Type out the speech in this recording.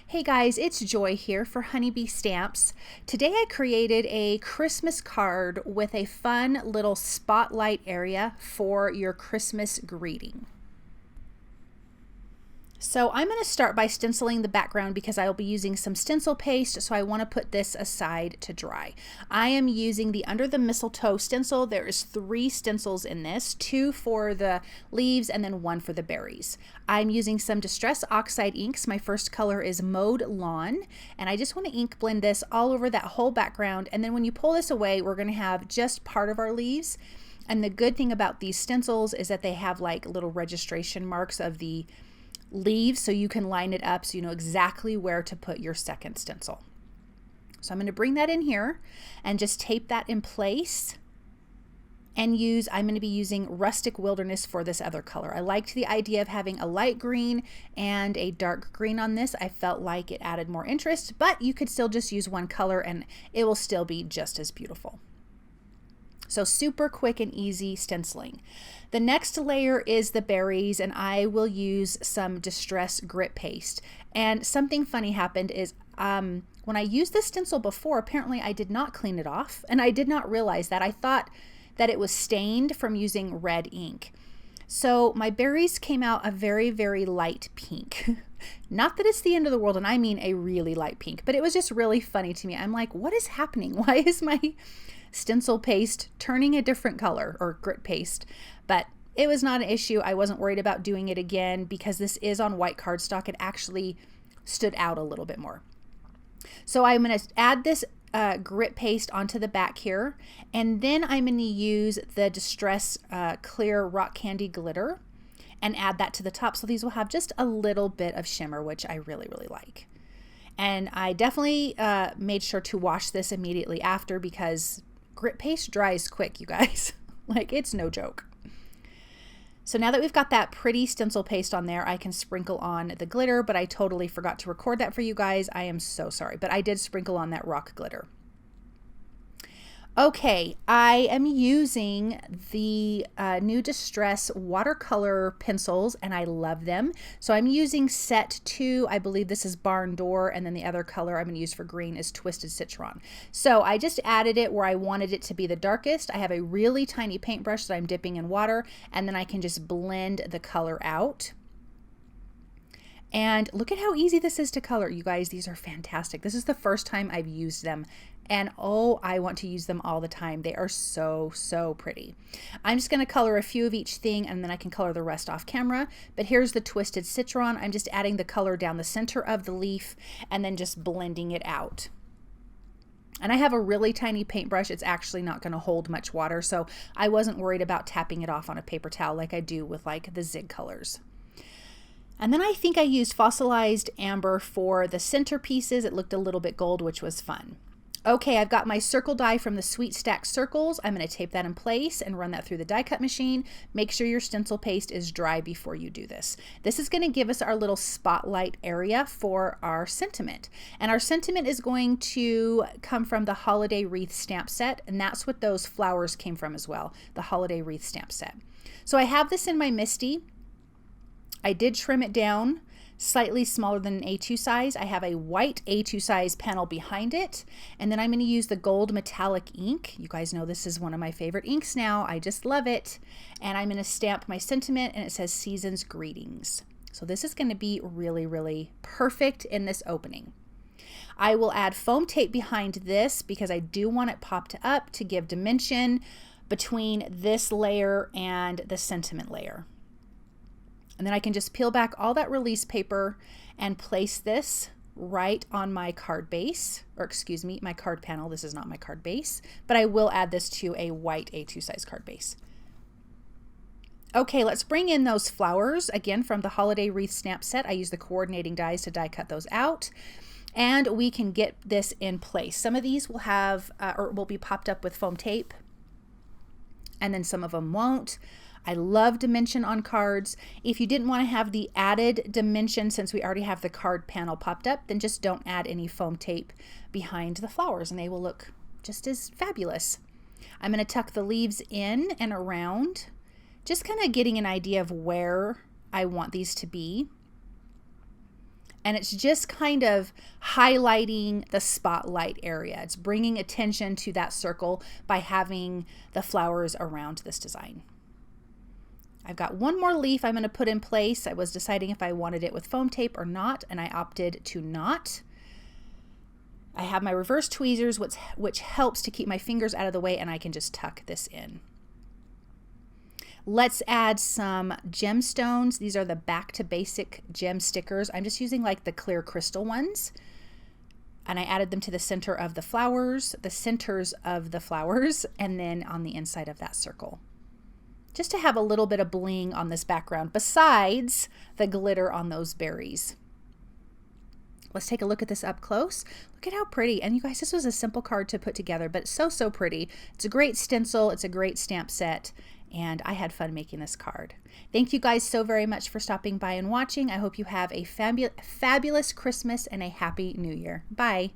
Hey guys, it's Joy here for Honeybee Stamps. Today I created a Christmas card with a fun little spotlight area for your Christmas greeting. So I'm going to start by stenciling the background because I'll be using some stencil paste, so I want to put this aside to dry. I am using the Under the Mistletoe stencil. There is 3 stencils in this, 2 for the leaves and then 1 for the berries. I'm using some Distress Oxide inks. My first color is Mowed Lawn, and I just want to ink blend this all over that whole background, and then when you pull this away, we're going to have just part of our leaves. And the good thing about these stencils is that they have like little registration marks of the leaves, so you can line it up so you know exactly where to put your second stencil. So I'm going to bring that in here and just tape that in place and I'm going to be using Rustic Wilderness for this other color. I liked the idea of having a light green and a dark green on this. I felt like it added more interest, but you could still just use one color and it will still be just as beautiful. So super quick and easy stenciling. The next layer is the berries, and I will use some Distress Grit Paste. And something funny happened is when I used this stencil before, apparently I did not clean it off, and I did not realize that. I thought that it was stained from using red ink. So my berries came out a very, very light pink. Not that it's the end of the world, and I mean a really light pink, but it was just really funny to me. I'm like, what is happening? Why is my stencil paste turning a different color, or grit paste? But it was not an issue. I wasn't worried about doing it again because this is on white cardstock. It actually stood out a little bit more. So I'm going to add this grit paste onto the back here, and then I'm going to use the Distress Clear Rock Candy Glitter and add that to the top, so these will have just a little bit of shimmer, which I really, really like. And I definitely made sure to wash this immediately after because grit paste dries quick, you guys. Like, it's no joke. So now that we've got that pretty stencil paste on there, I can sprinkle on the glitter, but I totally forgot to record that for you guys. I am so sorry, but I did sprinkle on that rock glitter. Okay, I am using the new Distress watercolor pencils, and I love them. So I'm using set 2. I believe this is Barn Door, and then the other color I'm going to use for green is Twisted Citron. So I just added it where I wanted it to be the darkest. I have a really tiny paintbrush that I'm dipping in water, and then I can just blend the color out. And look at how easy this is to color, you guys. These are fantastic. This is the first time I've used them, and oh, I want to use them all the time. They are so, so pretty. I'm just going to color a few of each thing, and then I can color the rest off camera. But here's the Twisted Citron. I'm just adding the color down the center of the leaf and then just blending it out. And I have a really tiny paintbrush. It's actually not going to hold much water, so I wasn't worried about tapping it off on a paper towel like I do with like the Zig colors. And then I think I used fossilized amber for the centerpieces. It looked a little bit gold, which was fun. Okay, I've got my circle die from the Sweet Stack Circles. I'm going to tape that in place and run that through the die cut machine. Make sure your stencil paste is dry before you do this. This is going to give us our little spotlight area for our sentiment. And our sentiment is going to come from the Holiday Wreath stamp set, and that's what those flowers came from as well, the Holiday Wreath stamp set. So I have this in my MISTI. I did trim it down slightly smaller than an A2 size. I have a white A2 size panel behind it, and then I'm going to use the gold metallic ink. You guys know this is one of my favorite inks now. I just love it. And I'm going to stamp my sentiment, and it says Season's Greetings. So this is going to be really, really perfect in this opening. I will add foam tape behind this because I do want it popped up to give dimension between this layer and the sentiment layer. And then I can just peel back all that release paper and place this right on my card base, or excuse me, my card panel. This is not my card base, but I will add this to a white A2 size card base. Okay, let's bring in those flowers again from the Holiday Wreath stamp set. I use the coordinating dies to die cut those out, and we can get this in place. Some of these will have or will be popped up with foam tape, and then some of them won't. I love dimension on cards. If you didn't want to have the added dimension, since we already have the card panel popped up, then just don't add any foam tape behind the flowers and they will look just as fabulous. I'm going to tuck the leaves in and around, just kind of getting an idea of where I want these to be. and it's just kind of highlighting the spotlight area. It's bringing attention to that circle by having the flowers around this design. I've got one more leaf I'm going to put in place. I was deciding if I wanted it with foam tape or not, and I opted to not. I have my reverse tweezers, which helps to keep my fingers out of the way, and I can just tuck this in. Let's add some gemstones. These are the Back to Basic gem stickers. I'm just using like the clear crystal ones. And I added them to the center of the flowers, the centers of the flowers, and then on the inside of that circle. Just to have a little bit of bling on this background besides the glitter on those berries. Let's take a look at this up close. Look at how pretty. And you guys, this was a simple card to put together, but it's so, so pretty. It's a great stencil. It's a great stamp set. And I had fun making this card. Thank you guys so very much for stopping by and watching. I hope you have a fabulous Christmas and a happy New Year. Bye.